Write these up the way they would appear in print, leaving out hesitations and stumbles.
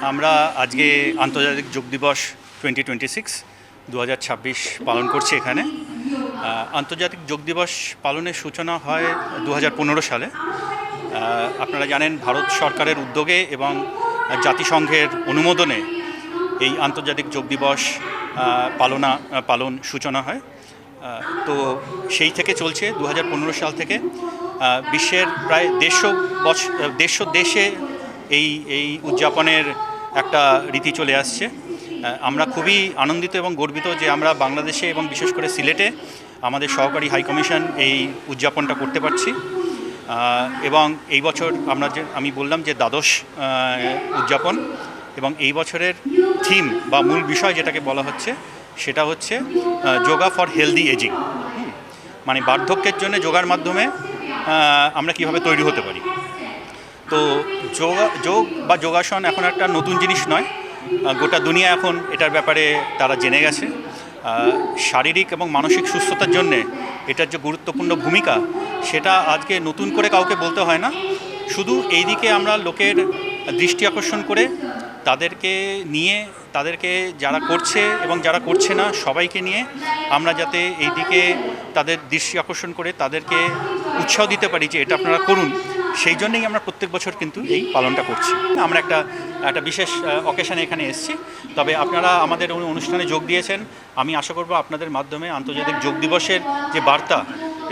আমরা আজকে আন্তর্জাতিক যোগ দিবস 2026 2026 পালন করছি এখানে। আন্তর্জাতিক যোগ দিবস পালনের সূচনা হয় 2015 সালে। আপনারা জানেন ভারত সরকারের উদ্যোগে এবং জাতিসংঘের অনুমোদনে এই আন্তর্জাতিক যোগ দিবস পালন সূচনা হয়। তো সেই থেকে চলছে 2015 সাল থেকে বিশ্বের প্রায় 150 দেশে এই উদযাপনের একটা রীতি চলে আসছে। আমরা খুবই আনন্দিত এবং গর্বিত যে আমরা বাংলাদেশে এবং বিশেষ করে সিলেটে আমাদের সহকারী হাই কমিশন এই উদযাপনটা করতে পারছি। এবং এই বছর আমি বললাম যে দ্বাদশ উদযাপন, এবং এই বছরের থিম বা মূল বিষয় যেটাকে বলা হচ্ছে সেটা হচ্ছে যোগা ফর হেলদি এজিং, মানে বার্ধক্যের জন্য যোগার মাধ্যমে আমরা কীভাবে তৈরি হতে পারি। তো যোগ বা যোগাসন এখন একটা নতুন জিনিস নয়, গোটা দুনিয়া এখন এটার ব্যাপারে তারা জেনে গেছে। শারীরিক এবং মানসিক সুস্থতার জন্যে এটার যে গুরুত্বপূর্ণ ভূমিকা সেটা আজকে নতুন করে কাউকে বলতে হয় না। শুধু এই দিকে আমরা লোকের দৃষ্টি আকর্ষণ করে তাদেরকে যারা করছে এবং যারা করছে না সবাইকে নিয়ে আমরা যাতে এই দিকে তাদের দৃষ্টি আকর্ষণ করে তাদেরকে উৎসাহ দিতে পারি যে এটা আপনারা করুন, সেই জন্যই আমরা প্রত্যেক বছর কিন্তু এই পালনটা করছি। আমরা একটা বিশেষ অকেশনে এখানে এসেছি, তবে আপনারা আমাদের অনুষ্ঠানে যোগ দিয়েছেন। আমি আশা করব আপনাদের মাধ্যমে আন্তর্জাতিক যোগ দিবসের যে বার্তা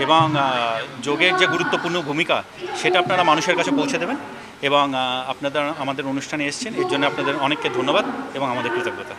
এবং যোগের যে গুরুত্বপূর্ণ ভূমিকা সেটা আপনারা মানুষের কাছে পৌঁছে দেবেন। এবং আপনারা আমাদের অনুষ্ঠানে এসেছেন, এর জন্য আপনাদের অনেককে ধন্যবাদ এবং আমাদের কৃতজ্ঞতা।